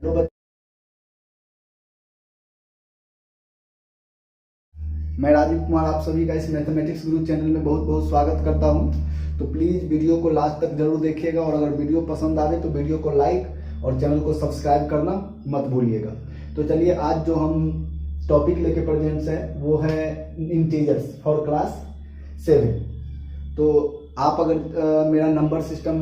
Hello बच्चों, मैं राजीव कुमार आप सभी का इस मैथमेटिक्स गुरु चैनल में बहुत बहुत स्वागत करता हूं। तो प्लीज़ वीडियो को लास्ट तक जरूर देखिएगा और अगर वीडियो पसंद आए तो वीडियो को लाइक और चैनल को सब्सक्राइब करना मत भूलिएगा। तो चलिए, आज जो हम टॉपिक लेके प्रेजेंट्स है वो है इंटीजर्स फॉर क्लास 7। तो आप अगर मेरा नंबर सिस्टम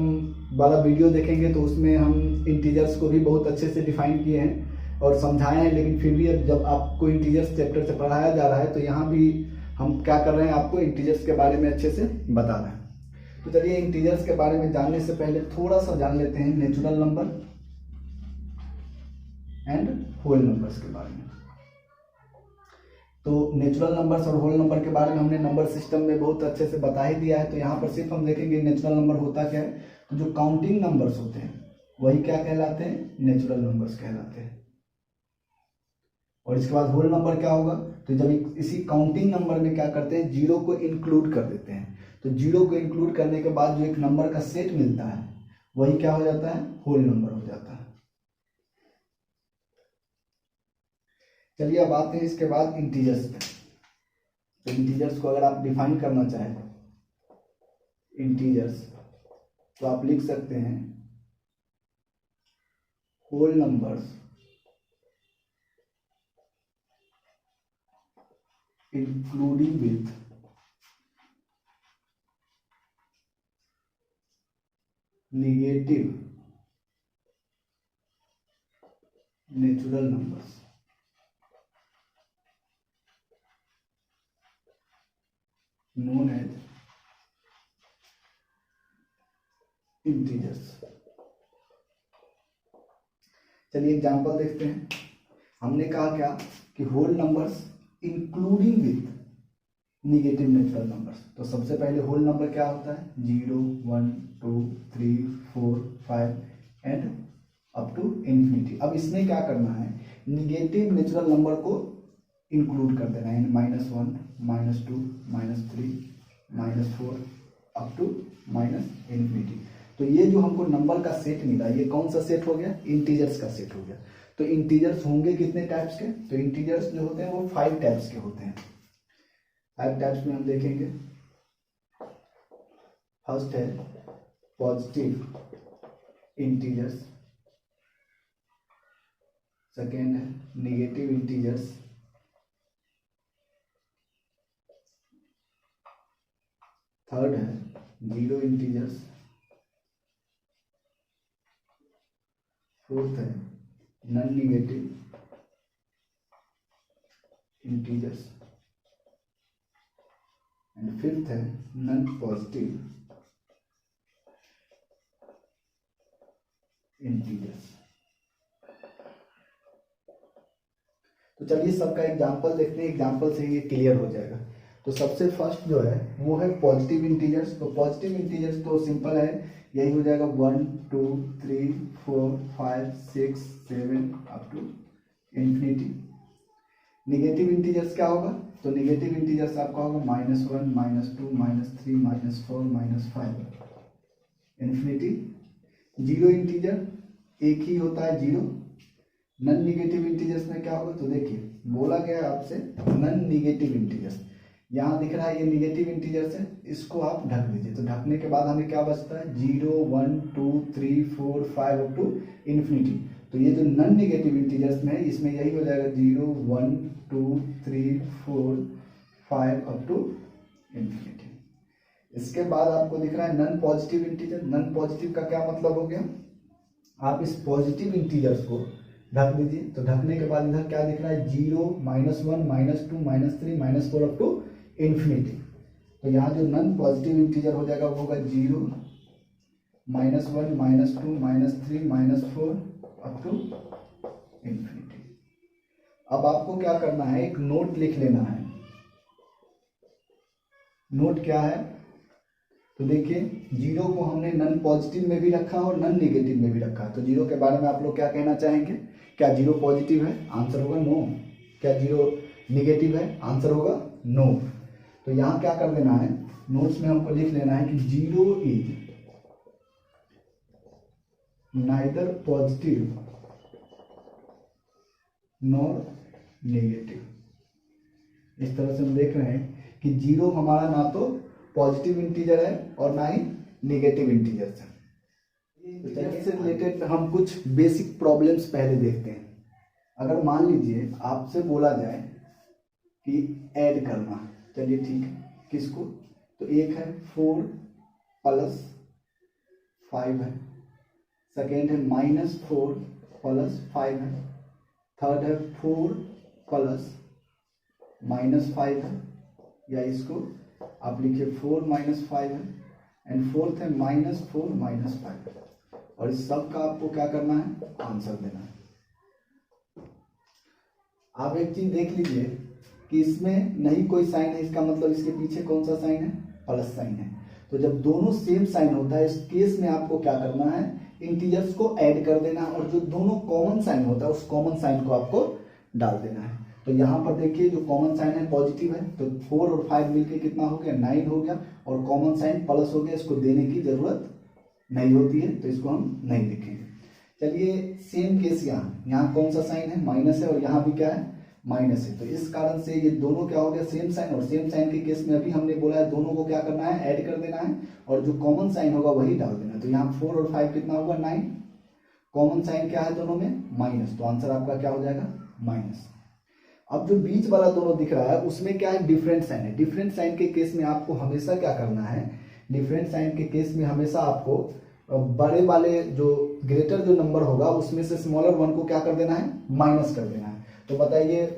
वाला वीडियो देखेंगे तो उसमें हम इंटीजर्स को भी बहुत अच्छे से डिफाइन किए हैं और समझाए हैं, लेकिन फिर भी अब जब आपको इंटीजर्स चैप्टर से पढ़ाया जा रहा है तो यहाँ भी हम क्या कर रहे हैं, आपको इंटीजर्स के बारे में अच्छे से बता रहे हैं। तो चलिए, इंटीजर्स के बारे में जानने से पहले थोड़ा सा जान लेते हैं natural number and whole numbers के बारे में। तो नेचुरल नंबर्स और होल नंबर के बारे में हमने नंबर सिस्टम में बहुत अच्छे से बता ही दिया है। तो यहाँ पर सिर्फ हम देखेंगे नेचुरल नंबर होता क्या है। तो जो काउंटिंग नंबर्स होते हैं वही क्या कहलाते हैं, नेचुरल नंबर्स कहलाते हैं। और इसके बाद होल नंबर क्या होगा, तो जब इसी काउंटिंग नंबर में क्या करते हैं, जीरो को इंक्लूड कर देते हैं। तो जीरो को इंक्लूड करने के बाद जो एक नंबर का सेट मिलता है वही क्या हो जाता है, होल नंबर हो जाता है। चलिए, अब आते हैं इसके बाद इंटीजर्स पे। तो इंटीजर्स को अगर आप डिफाइन करना चाहें इंटीजर्स, तो आप लिख सकते हैं whole numbers including with negative natural numbers known as integers। चलिए एग्जांपल देखते हैं। हमने कहा क्या कि whole numbers including with negative natural numbers. तो सबसे पहले होल नंबर क्या होता है, 0 1 2 3 4 5 एंड अप टू इन्फिनिटी। अब इसमें क्या करना है, निगेटिव नेचुरल नंबर को इंक्लूड कर देना है, -1 -2 -3 -4 अप टू इन्फिनिटी। तो ये जो हमको नंबर का सेट मिला, ये कौन सा सेट हो गया, इंटीजर्स का सेट हो गया। तो इंटीजर्स होंगे कितने टाइप्स के, तो इंटीजर्स जो होते हैं वो 5 टाइप्स के होते हैं। 5 टाइप्स में हम देखेंगे। फर्स्ट है पॉजिटिव इंटीजर्स, सेकेंड है नेगेटिव इंटीजर्स, थर्ड है जीरो इंटीजर्स, फोर्थ है non negative integers and fifth है नॉन पॉजिटिव इंटीजर्स। तो चलिए सबका एग्जांपल देखते हैं, एग्जांपल से ये क्लियर हो जाएगा। तो सबसे फर्स्ट जो है वो है पॉजिटिव इंटीजर्स। तो पॉजिटिव इंटीजर्स तो सिंपल है, यही हो जाएगा 1 2 3 4 5 6 7 up to infinity. Negative integers क्या होगा, तो निगेटिव इंटीजर्स आपका होगा -1 -2 -3 -4 -5 इन्फिनिटी। जीरो इंटीजर एक ही होता है, जीरो। नॉन निगेटिव इंटीजर्स में क्या होगा, तो देखिए बोला गया है आपसे नॉन निगेटिव इंटीजर्स, यहाँ दिख रहा है ये निगेटिव इंटीजर्स है, इसको आप ढक दीजिए। तो ढकने के बाद हमें क्या बचता है, 0 1 2 3 4 5 अप टू इन्फिनिटी। तो ये जो नॉन निगेटिव इंटीजर्स में है इसमें यही हो जाएगा 0 1 2 3 4 5 अप टू इन्फिनिटी। इसके बाद आपको दिख रहा है non positive integer. Non positive का क्या मतलब हो गया, आप इस पॉजिटिव इंटीजर्स को ढक दीजिए। तो ढकने के बाद इधर क्या दिख रहा है, 0 -1 -2 -3 -4 अप टू इन्फिनिटी। तो यहाँ जो नॉन पॉजिटिव इंटीजर हो जाएगा वो होगा 0 -1 -2 -3 -4 अप टू इन्फिनिटी। अब आपको क्या करना है, एक नोट लिख लेना है। नोट क्या है, तो देखिए जीरो को हमने नॉन पॉजिटिव में भी रखा और नॉन नेगेटिव में भी रखा है। तो जीरो के बारे में आप लोग क्या कहना चाहेंगे, क्या जीरो पॉजिटिव है, आंसर होगा नो। क्या जीरो नेगेटिव है, आंसर होगा नो। तो यहाँ क्या कर देना है, नोट्स में हमको लिख लेना है कि zero is neither positive nor negative. इस तरह से हम देख रहे हैं कि जीरो हमारा ना तो पॉजिटिव इंटीजर है और ना ही नेगेटिव इंटीजर है। इंटीजर से रिलेटेड हम कुछ बेसिक प्रॉब्लम्स पहले देखते हैं। अगर मान लीजिए आपसे बोला जाए कि ऐड करना, चलिए ठीक है, किसको, तो एक है 4 + 5 है, सेकेंड है -4 + 5 है, थर्ड है 4 + -5 है, या इसको आप लिखिए 4 - 5 है, एंड फोर्थ है -4 - 5, और इस सब का आपको क्या करना है, आंसर देना है। आप एक चीज देख लीजिए कि इसमें नहीं कोई साइन है, इसका मतलब इसके पीछे कौन सा साइन है, प्लस साइन है। तो जब दोनों सेम साइन होता है, इस केस में आपको क्या करना है, इंटीजर्स को ऐड कर देना, और जो दोनों कॉमन साइन होता है उस कॉमन साइन को आपको डाल देना है। तो यहाँ पर देखिए जो कॉमन साइन है पॉजिटिव है, तो 4 और 5 मिलके कितना हो गया, 9 हो गया, और कॉमन साइन प्लस हो गया, इसको देने की जरूरत नहीं होती है, तो इसको हम नहीं लिखेंगे। चलिए सेम केस यहाँ कौन सा साइन है, माइनस है, और यहाँ भी क्या है, माइनस है। तो इस कारण से ये दोनों क्या हो गया, सेम साइन, और सेम साइन के केस में अभी हमने बोला है दोनों को क्या करना है, ऐड कर देना है, और जो कॉमन साइन होगा वही डाल देना। तो यहाँ 4 और 5 कितना होगा, 9, कॉमन साइन क्या है दोनों में, माइनस, तो आंसर आपका क्या हो जाएगा, माइनस। अब जो बीच वाला दोनों दिख रहा है उसमें क्या है, डिफरेंट साइन है। डिफरेंट साइन के केस में आपको हमेशा क्या करना है, डिफरेंट साइन के केस में हमेशा आपको बड़े वाले जो ग्रेटर जो नंबर होगा उसमें से स्मॉलर वन को क्या कर देना है, माइनस कर देना है। तो बताइए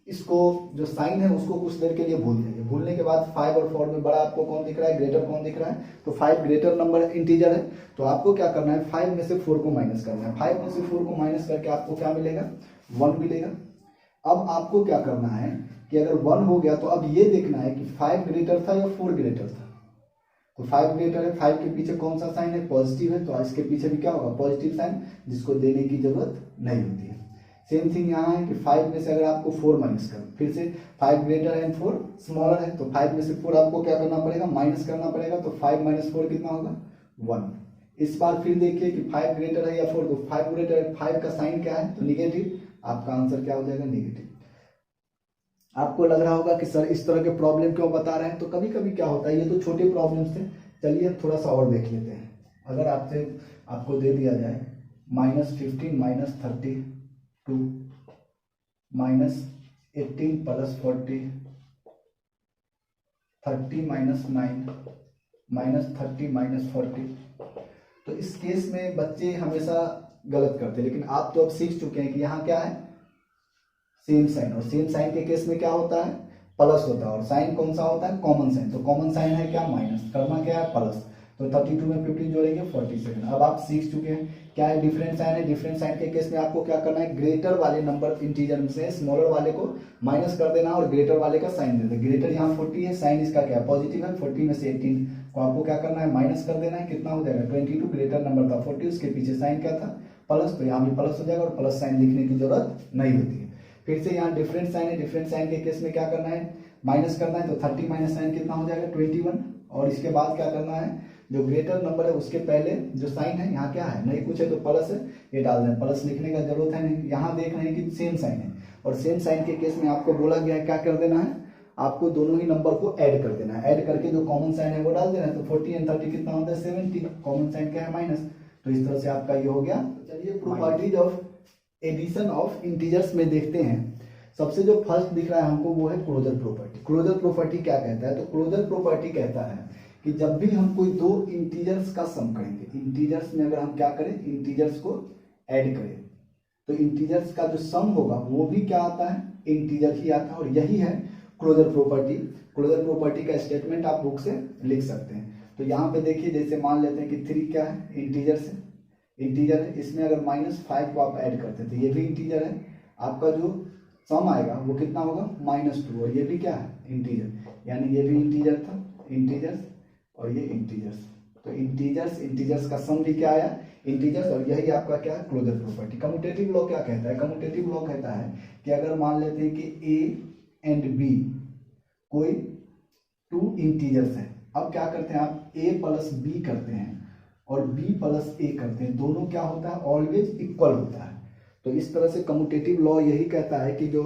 इसको जो साइन है उसको कुछ देर के लिए भूल जाइए। भूलने के बाद 5 और 4 में बड़ा आपको कौन दिख रहा है, ग्रेटर कौन दिख रहा है, तो 5 ग्रेटर नंबर इंटीजर है। तो आपको क्या करना है, 5 में से 4 को माइनस करना है। 5 में से 4 को माइनस करके आपको क्या मिलेगा, 1 मिलेगा। अब आपको क्या करना है कि अगर 1 हो गया तो अब ये देखना है कि 5 ग्रेटर था या 4 ग्रेटर था। तो 5 ग्रेटर है, 5 के पीछे कौन सा साइन है, पॉजिटिव है, तो इसके पीछे भी क्या होगा, पॉजिटिव साइन, जिसको देने की जरूरत नहीं होती है। सेम थिंग यहाँ है कि 5 में से अगर आपको 4 माइनस करो, फिर से 5 ग्रेटर है 4 स्मॉलर है, तो 5 में से 4 आपको क्या करना पड़ेगा, माइनस करना पड़ेगा। तो 5 - 4 कितना होगा, 1। इस बार फिर देखिए कि 5 ग्रेटर है या 4, तो 5 ग्रेटर है, 5 का साइन क्या है, तो निगेटिव, आपका आंसर क्या हो जाएगा, नेगेटिव। आपको लग रहा होगा कि सर इस तरह के प्रॉब्लम क्यों बता रहे हैं, तो कभी कभी क्या होता है, ये तो छोटे प्रॉब्लम्स थे, चलिए थोड़ा सा और देख लेते हैं। अगर आपको दे दिया जाए -15 - 32 -18 + 40 30 - 9 -30 - 40, तो इस केस में बच्चे हमेशा गलत करते हैं, लेकिन आप तो अब सीख चुके हैं कि यहाँ क्या है, सेम साइन, और सेम साइन के केस में क्या होता है, प्लस होता है, और साइन कौन सा होता है, कॉमन साइन। तो कॉमन साइन है क्या, माइनस, करना क्या है, प्लस। तो 32 में 15 जोड़ेंगे 47। अब आप सीख चुके हैं क्या है, डिफरेंट साइन है। डिफरेंट साइन के केस में आपको क्या करना है, ग्रेटर वाले नंबर इंटीजर में से स्मॉलर वाले को माइनस कर देना और ग्रेटर वाले का साइन दे देना। ग्रेटर यहाँ 40 है, साइन इसका क्या है, पॉजिटिव है, 40 में से 18 को आपको क्या करना है, माइनस कर देना है। कितना हो जाएगा, 22, ग्रेटर नंबर था 40, उसके पीछे साइन क्या था, प्लस, तो यहाँ भी प्लस हो जाएगा, और प्लस साइन लिखने की जरूरत नहीं होती है। फिर से यहाँ डिफरेंट साइन है, डिफरेंट साइन के केस में क्या करना है, माइनस करना है। तो 30 - 9 कितना हो जाएगा, 21, और इसके बाद क्या करना है, जो ग्रेटर नंबर है उसके पहले जो साइन है, यहाँ क्या है, नहीं कुछ है तो प्लस है, ये डाल दें, प्लस लिखने का जरूरत है नहीं। यहाँ देख रहे हैं कि सेम साइन है, और सेम साइन के केस में आपको बोला गया है क्या कर देना है, आपको दोनों ही नंबर को ऐड कर देना है। ऐड करके जो कॉमन साइन है वो डाल देना है। तो 40 और 30 कितना होता है, 70, कॉमन साइन क्या है, माइनस। तो इस तरह से आपका ये हो गया। चलिए properties of addition of integers में देखते हैं। सबसे जो फर्स्ट दिख रहा है हमको वो है क्लोजर प्रॉपर्टी। क्लोजर प्रॉपर्टी क्या कहता है, तो क्लोजर प्रॉपर्टी कहता है कि जब भी हम कोई दो इंटीजर्स का सम करेंगे, इंटीजर्स में अगर हम क्या करें, इंटीजर्स को ऐड करें, तो इंटीजर्स का जो सम होगा वो भी क्या आता है, इंटीजर ही आता है, और यही है क्लोजर प्रॉपर्टी। क्लोजर प्रॉपर्टी का स्टेटमेंट आप बुक से लिख सकते हैं। तो यहाँ पे देखिए, जैसे मान लेते हैं कि 3 क्या है, इंटीजर है, इंटीजर है, इसमें अगर -5 को आप ऐड करते हैं तो ये भी इंटीजर है। आपका जो सम आएगा वो कितना होगा, -2, और ये भी क्या है, इंटीजर, यानी ये भी इंटीजर था, इंटीजर्स, और ये इंटीजर्स। तो इंटीजर्स का सम भी क्या आया, इंटीजर्स, और यही आपका क्या है, क्लोजर प्रॉपर्टी। कम्यूटेटिव लॉ क्या कहता है, कम्यूटेटिव लॉ कहता है कि अगर मान लेते हैं कि ए एंड बी कोई 2 इंटीजर्स है, अब क्या करते हैं आप, a + b करते हैं और b + a करते हैं, दोनों क्या होता है, ऑलवेज इक्वल होता है। तो इस तरह से कम्यूटेटिव लॉ यही कहता है कि जो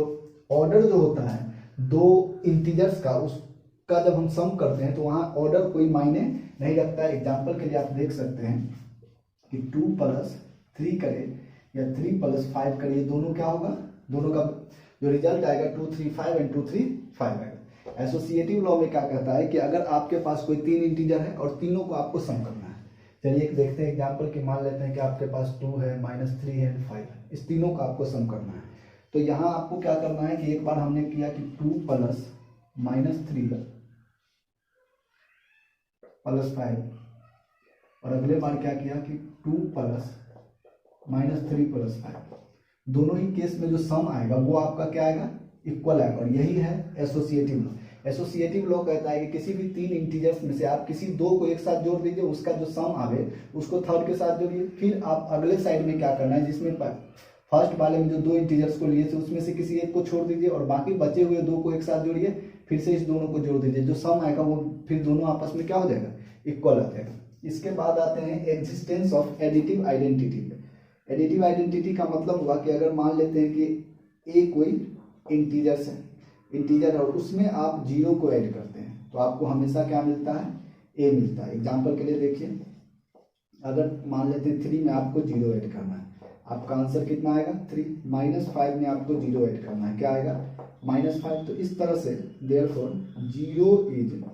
ऑर्डर जो होता है दो इंटीजर्स का, उसका जब हम सम करते हैं तो वहाँ ऑर्डर कोई मायने नहीं रखता है। एग्जाम्पल के लिए आप देख सकते हैं कि 2+3 करें या 3+5 करिए, दोनों क्या होगा, दोनों का जो रिजल्ट आएगा 2 3 5 एंड 2 3 5 आएगा। एसोसिएटिव लॉ में क्या कहता है कि अगर आपके पास कोई तीन इंटीजर है और तीनों को आपको सम करना है, चलिए एक देखते हैं एग्जाम्पल की, मान लेते हैं कि आपके पास 2 है, -3 है एंड 5 है, इस तीनों को आपको सम करना है। तो यहाँ आपको क्या करना है कि एक बार हमने किया कि 2 + -3 + 5 और अगले बार क्या किया कि 2 + -3 + 5। दोनों ही केस में जो सम आएगा वो आपका क्या आएगा, इक्वल आएगा। और यही है एसोसिएटिव लॉ। एसोसिएटिव लॉ कहता है कि किसी भी तीन इंटीजर्स में से आप किसी दो को एक साथ जोड़ दीजिए, उसका जो सम आवे उसको थर्ड के साथ जोड़िए। फिर आप अगले साइड में क्या करना है, जिसमें फर्स्ट वाले में जो दो इंटीजर्स को लिए थे उसमें से किसी एक को छोड़ दीजिए और बाकी बचे हुए दो को एक साथ जोड़िए, फिर से इस दोनों को जोड़ दीजिए, जो सम आएगा वो फिर दोनों आपस में क्या हो जाएगा, इक्वल आ जाएगा। इसके बाद आते हैं existence of additive identity. Additive identity का मतलब हुआ कि अगर मान लेते हैं कि ए कोई इंटीजर्स है, इंटीजर और उसमें आप 0 को ऐड करते हैं तो आपको हमेशा क्या मिलता है, ए मिलता है। एग्जाम्पल के लिए देखिए, अगर मान लेते हैं 3 में आपको 0 ऐड करना है, आपका आंसर कितना आएगा 3। -5 में आपको 0 ऐड करना है, क्या आएगा -5। तो इस तरह से therefore 0 is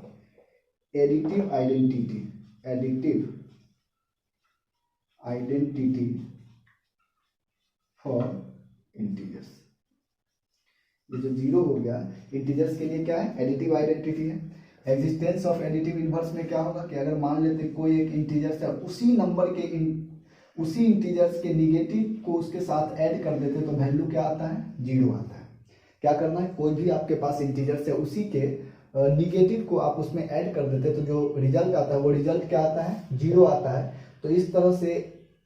additive identity, additive identity for integers. ये जो 0 हो गया इंटीजर्स के लिए क्या है, एडिटिव आइडेंटिटी है। एग्जिस्टेंस ऑफ एडिटिव इनवर्स में क्या होगा कि अगर मान लेते कोई एक इंटीजर्स है, उसी नंबर के उसी इंटीजर्स के निगेटिव को उसके साथ ऐड कर देते तो वैल्यू क्या आता है, 0 आता है। क्या करना है, कोई भी आपके पास इंटीजर्स है उसी के निगेटिव को आप उसमें ऐड कर देते तो जो रिजल्ट आता है वो रिजल्ट क्या आता है, 0 आता है। तो इस तरह से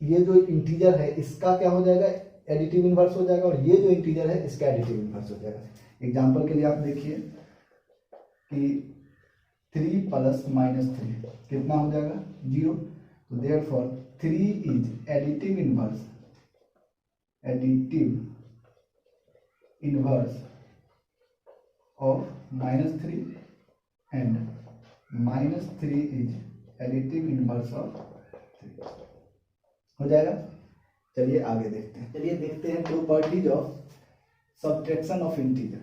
ये जो इंटीजर है इसका क्या हो जाएगा, एडिटिव इनवर्स हो जाएगा, और ये जो इंटीजर है इसका एडिटिव इनवर्स हो जाएगा। एग्जांपल के लिए आप देखिए कि 3 + -3 कितना हो जाएगा, 0। तो therefore 3 is additive inverse, additive inverse of -3 and -3 is additive inverse of 3 हो जाएगा। चलिए आगे देखते हैं। चलिए देखते हैं properties of subtraction of integer.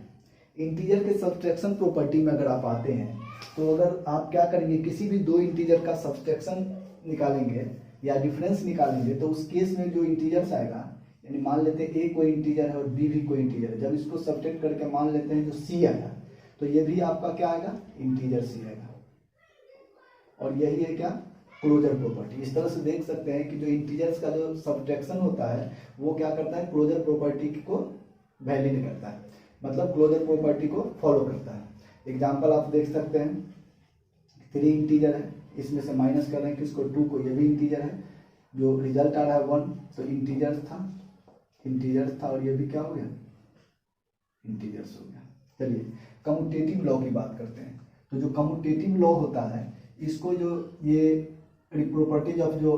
Integer के सब्ट्रैक्शन प्रॉपर्टी में अगर आप आते हैं तो अगर आप क्या करेंगे, किसी भी दो इंटीजर का सब्ट्रैक्शन निकालेंगे या डिफरेंस निकालेंगे तो उस केस में जो इंटीजर्स आएगा, यानी मान लेते हैं ए कोई इंटीजर है और बी भी कोई इंटीजर है, जब इसको सब्ट्रैक्ट करके मान लेते हैं जो सी आएगा तो ये भी आपका क्या आएगा, इंटीजर सी आएगा। और यही है क्या, क्लोजर प्रॉपर्टी। इस तरह से देख सकते हैं कि जो इंटीजर्स का जो सब्ट्रैक्शन होता है वो क्या करता है, क्लोजर प्रॉपर्टी को वैलिड करता है, मतलब क्लोजर प्रॉपर्टी को फॉलो करता है। एग्जांपल आप देख सकते हैं, 3 इंटीजर है, इसमें से माइनस कर रहे हैं किसको, 2 को, ये भी इंटीजर है, जो रिजल्ट आ रहा है 1, तो इंटीजर था और ये भी क्या हो गया, इंटीजर्स हो गया। चलिए कम्यूटेटिव लॉ की बात करते हैं। तो जो कम्यूटेटिव लॉ होता है इसको, जो ये प्रॉपर्टीज ऑफ जो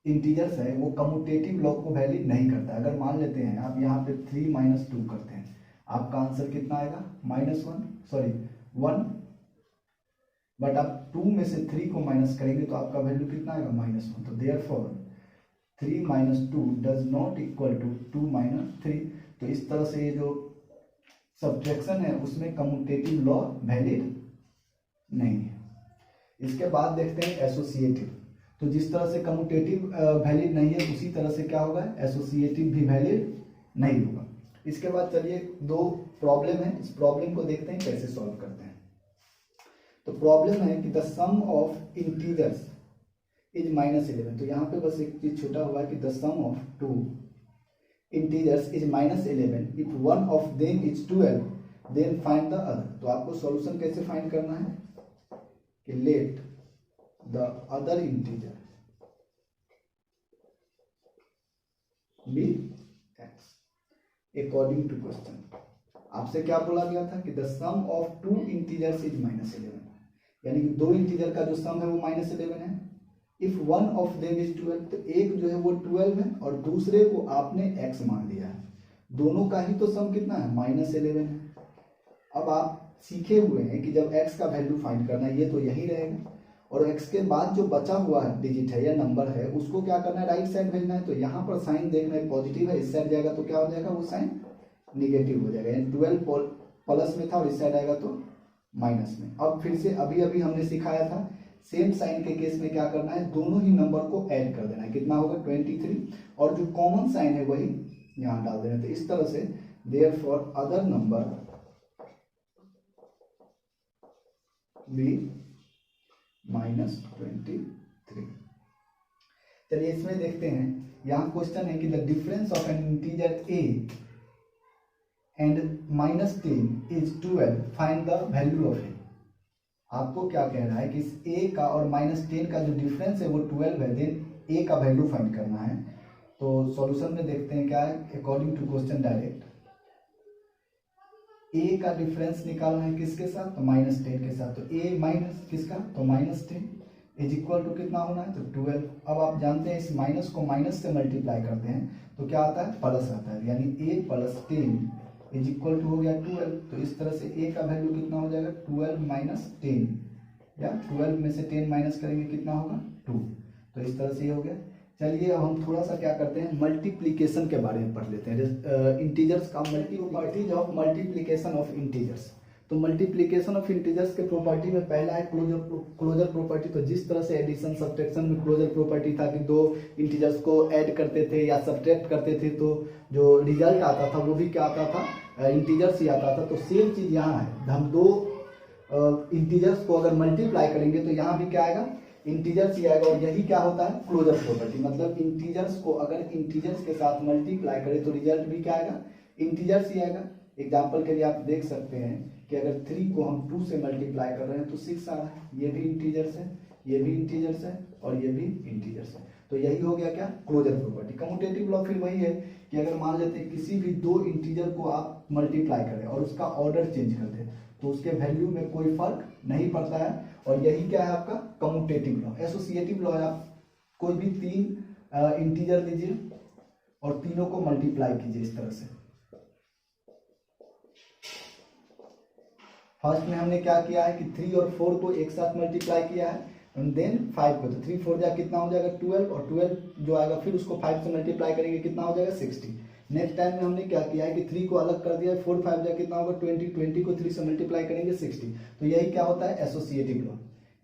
इंटीजर्स है वो कम्यूटेटिव लॉ को वैलिड नहीं करता। अगर मान लेते हैं आप यहाँ पे 3 - 2 करते हैं, आपका आंसर कितना आएगा, -1, बट आप 2 में से 3 को माइनस करेंगे तो आपका वैल्यू कितना आएगा, -1। तो therefore 3 - 2 does not equal to 2 - 3। तो इस तरह से ये जो सब्ट्रैक्शन है उसमें कम्यूटेटिव लॉ वैलिड नहीं है। इसके बाद देखते हैं एसोसिएटिव। तो जिस तरह से कम्यूटेटिव वैलिड नहीं है उसी तरह से क्या होगा, एसोसिएटिव भी वैलिड नहीं होगा। इसके बाद चलिए 2 प्रॉब्लम है, इस प्रॉब्लम को देखते हैं कैसे सॉल्व करते हैं। तो प्रॉब्लम है कि the sum of integers is -11। तो यहाँ पे बस एक चीज छूटा हुआ है कि the sum of 2 integers is -11 if one of them is 12 then find the other. तो आपको सॉल्यूशन कैसे फाइंड करना है कि let the other integer be x according to question. आपसे क्या बोला गया था कि the sum of 2 integers is -11, यानी कि 2 इंटीजर का जो सम है वो -11 है if one of them is 12, तो एक जो है वो 12 है और दूसरे को आपने x मान लिया है, दोनों का ही तो सम कितना है -11 है। अब आप सीखे हुए हैं कि जब x का वैल्यू फाइंड करना है, ये तो यही रहेगा और x के बाद जो बचा हुआ है डिजिट है या नंबर है उसको क्या करना है, राइट साइड भेजना है। तो यहाँ पर साइन देखना है पॉजिटिव है, इस साइड जाएगा तो क्या हो जाएगा, वो साइन निगेटिव हो जाएगा, यानी 12 प्लस में था और इस साइड आएगा तो माइनस में। अब फिर से अभी अभी हमने सिखाया था सेम साइन के केस में क्या करना है, दोनों ही नंबर को ऐड कर देना है, कितना होगा 23 और जो कॉमन साइन है वही यहाँ डाल देना है। तो इस तरह से देयरफॉर अदर नंबर बी -23। चलिए इसमें देखते हैं, यहाँ क्वेश्चन है कि the difference of N integer a and -10 is 12, find the value of a। आपको क्या कह रहा है कि इस a का और -10 का जो डिफरेंस है वो 12 है, देन a का वैल्यू फाइंड करना है। तो सॉल्यूशन में देखते हैं क्या है, according to question direct a का डिफरेंस निकालना है किसके साथ, तो -10 के साथ। तो a माइनस किसका, तो -10 इज इक्वल टू कितना होना है, तो 12। अब आप जानते हैं इस माइनस को माइनस से मल्टीप्लाई करते हैं तो क्या आता है, प्लस आता है, यानी a + 10 इज इक्वल टू हो गया 12। तो इस तरह से a का वैल्यू कितना हो जाएगा, 12 - 10, या 12 में से 10 माइनस करेंगे कितना होगा 2। तो इस तरह से ये हो गया। चलिए अब हम थोड़ा सा क्या करते हैं, मल्टीप्लिकेशन के बारे में पढ़ लेते हैं। इंटीजर्स का properties of multiplication of integers. तो मल्टीप्लिकेशन ऑफ इंटीजर्स के प्रॉपर्टी में पहला है क्लोजर प्रॉपर्टी। तो जिस तरह से एडिशन सब्ट्रैक्शन में क्लोजर प्रॉपर्टी था कि दो इंटीजर्स को ऐड करते थे या सब्ट्रैक्ट करते थे तो जो रिजल्ट आता था वो भी क्या आता था, इंटीजर्स ही आता था। तो सेम चीज यहाँ है, हम दो इंटीजर्स को अगर मल्टीप्लाई करेंगे तो यहाँ भी क्या आएगा, इंटीजर्स ही आएगा। और यही क्या होता है, क्लोजर प्रॉपर्टी। मतलब इंटीजर्स को अगर इंटीजर्स के साथ मल्टीप्लाई करें तो रिजल्ट भी क्या आएगा, इंटीजर्स ही आएगा। एग्जाम्पल के लिए आप देख सकते हैं कि अगर 3 को हम 2 से मल्टीप्लाई कर रहे हैं तो 6 आ रहा है, ये भी इंटीजर्स है, ये भी इंटीजर्स है और ये भी इंटीजर्स है। तो यही हो गया क्या, क्लोजर प्रॉपर्टी। कम्यूटेटिव लॉ फिर वही है कि अगर मान लेते हैं किसी भी दो इंटीजर को आप मल्टीप्लाई करें और उसका ऑर्डर चेंज कर दें तो उसके वैल्यू में कोई फर्क नहीं पड़ता है। और यही क्या है आपका कम्यूटेटिव लॉ। एसोसिएटिव लॉ है, आप कोई भी 3 इंटीजर लीजिए और तीनों को मल्टीप्लाई कीजिए इस तरह से। फर्स्ट में हमने क्या किया है कि 3 और 4 को एक साथ मल्टीप्लाई किया है एंड देन 5 को, तो 3 4 जा कितना हो जाएगा 12 और 12 जो आएगा फिर उसको 5 से मल्टीप्लाई करेंगे कितना हो जाएगा 60। नेक्स्ट टाइम में हमने क्या किया है कि 3 को अलग कर दिया है, 4 5 जा कितना होगा 20, 20 को 3 से मल्टीप्लाई करेंगे 60। तो यही क्या होता है, एसोसिएटिव लॉ।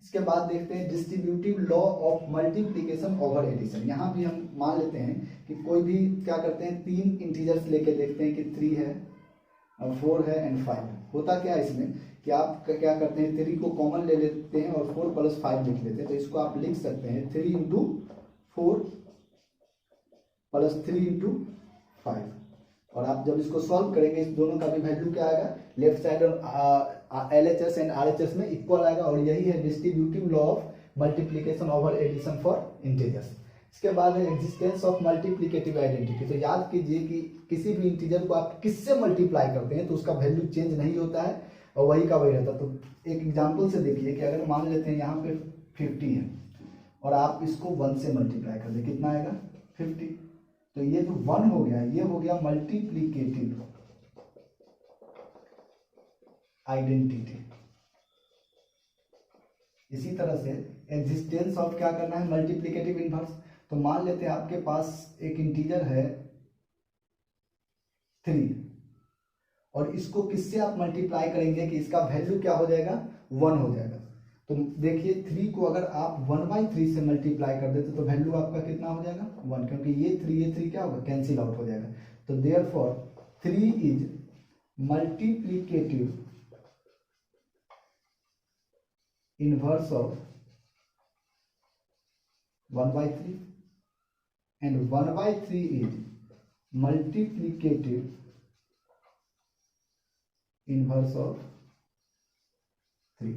इसके बाद देखते हैं distributive law of multiplication over addition. यहाँ भी हम मान लेते हैं कि कोई भी क्या करते हैं, 3 इंटीजर्स लेके देखते हैं कि 3 है, 4 है एंड 5। होता क्या है इसमें कि आप क्या करते हैं, 3 को कॉमन ले लेते हैं और 4 + 5 लिख लेते हैं। तो इसको आप लिख सकते हैं 3 × 4 + 3 × 5। और आप जब इसको सॉल्व करेंगे इस दोनों का भी वैल्यू क्या आएगा, लेफ्ट साइड और LHS एंड RHS में इक्वल आएगा। और यही है distributive law of multiplication over addition for integers. इसके बाद है एग्जिस्टेंस ऑफ मल्टीप्लिकेटिव आइडेंटिटी। तो याद कीजिए कि किसी भी इंटीजर को आप किससे मल्टीप्लाई करते हैं तो उसका वैल्यू चेंज नहीं होता है और वही का वही रहता है। तो एक एग्जांपल से देखिए कि अगर मान लेते हैं यहाँ पे 50 है और आप इसको 1 से मल्टीप्लाई कर दें, कितना आएगा 50। तो ये जो 1 हो गया ये हो गया मल्टीप्लिकेटिव आइडेंटिटी। इसी तरह से एग्जिस्टेंस ऑफ क्या करना है, मल्टीप्लिकेटिव इनवर्स। तो मान लेते हैं आपके पास एक इंटीजर है 3 और इसको किससे आप मल्टीप्लाई करेंगे कि इसका वैल्यू क्या हो जाएगा 1 हो जाएगा। तो देखिए 3 को अगर आप 1/3 से मल्टीप्लाई कर देते तो वैल्यू आपका कितना हो जाएगा 1, क्योंकि ये 3 क्या होगा कैंसिल आउट हो जाएगा। तो therefore 3 is multiplicative inverse of 1/3 and 1/3 is multiplicative inverse of 3।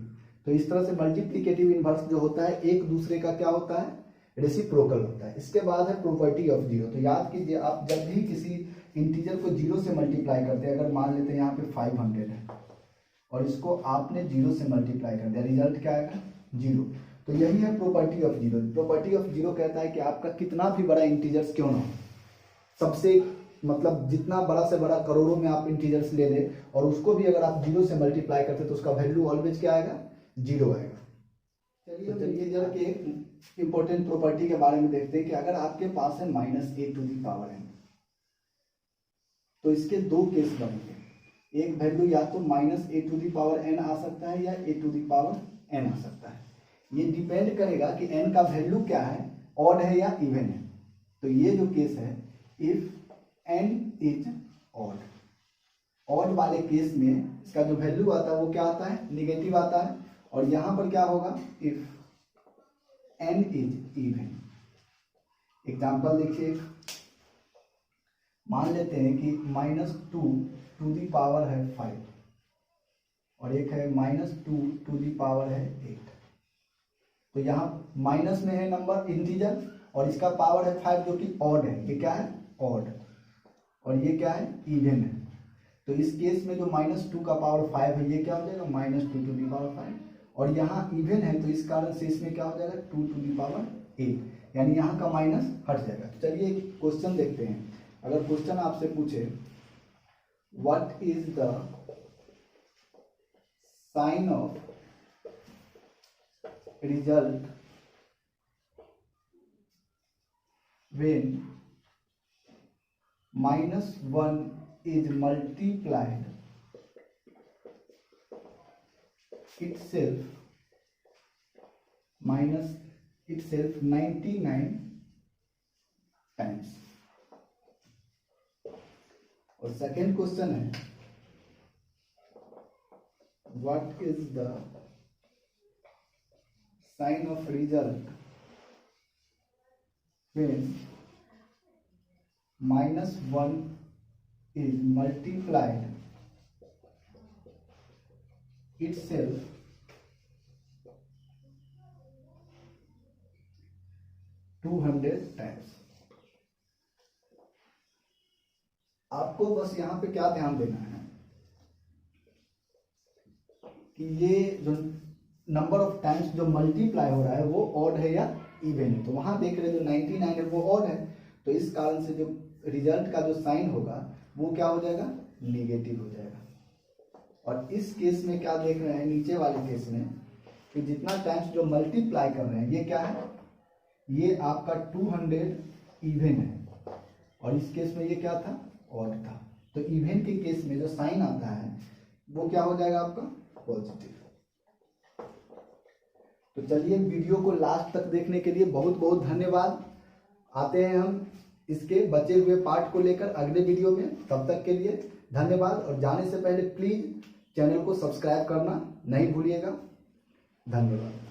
तो इस तरह से मल्टीप्लिकेटिव इनवर्स जो होता है एक दूसरे का क्या होता है, रेसिप्रोकल होता है। इसके बाद है प्रॉपर्टी ऑफ जीरो। तो याद कीजिए आप जब भी किसी इंटीजर को 0 से मल्टीप्लाई करते हैं, अगर मान लेते हैं यहाँ पे 500 है और इसको आपने 0 से मल्टीप्लाई कर दिया, रिजल्ट क्या आएगा 0। तो यही है property of zero. Property of zero कहता है कि आपका कितना भी बड़ा इंटीजर्स क्यों ना हो, सबसे मतलब जितना बड़ा से बड़ा करोड़ों में आप इंटीजर्स ले लें और उसको भी अगर आप जीरो से मल्टीप्लाई करते तो उसका वैल्यू ऑलवेज क्या आएगा, जीरो आएगा। चलिए जरा कि एक इंपॉर्टेंट प्रॉपर्टी के बारे में देखते हैं कि अगर आपके पास है -a to the power n, तो इसके दो केस बनेंगे। एक वैल्यू या तो -a to the power n आ सकता है या a to the power n आ सकता है। ये डिपेंड करेगा कि n का वैल्यू क्या है, ऑड है या इवन है। तो ये जो केस है, if n is odd, odd वाले केस में इसका जो वैल्यू आता है वो क्या आता है, निगेटिव आता है। और यहां पर क्या होगा, if n is even. Example देखिए, मान लेते हैं कि -2 टू दी पावर है 5 और एक है -2 टू दी पावर है 8। तो यहाँ माइनस में है नंबर इंटीजर और इसका पावर है 5 जो कि ऑड है। ये क्या है, ऑड, और ये क्या है, इवन है। तो इस केस में जो -2 का पावर 5 है ये क्या हो जाएगा, -2 टू दी पावर 5। और यहाँ इवन है तो इस कारण से इसमें क्या हो जाएगा, 2 टू दी पावर 8, यानी यहाँ का माइनस हट जाएगा। तो चलिए एक क्वेश्चन देखते हैं। अगर क्वेश्चन आपसे पूछे what is the sign of result when -1 is multiplied itself 99 times। और सेकेंड क्वेश्चन है what is the sign of result when -1 is multiplied itself 200 times। आपको बस यहाँ पे क्या ध्यान देना है कि ये जो नंबर ऑफ टाइम्स जो मल्टीप्लाई हो रहा है वो ऑड है या इवन है। तो वहां देख रहे जो 99 है वो ऑड है, तो इस कारण से जो रिजल्ट का जो साइन होगा वो क्या हो जाएगा, निगेटिव हो जाएगा। और इस केस में क्या देख रहे हैं, नीचे वाले केस में कि जितना टाइम्स जो मल्टीप्लाई कर रहे हैं ये क्या है, ये आपका 200 इवन है और इस केस में ये क्या था, ऑड था। तो इवन के केस में जो साइन आता है वो क्या हो जाएगा आपका, पॉजिटिव। तो चलिए वीडियो को लास्ट तक देखने के लिए बहुत बहुत धन्यवाद। आते हैं हम इसके बचे हुए पार्ट को लेकर अगले वीडियो में। तब तक के लिए धन्यवाद और जाने से पहले प्लीज चैनल को सब्सक्राइब करना नहीं भूलिएगा। धन्यवाद।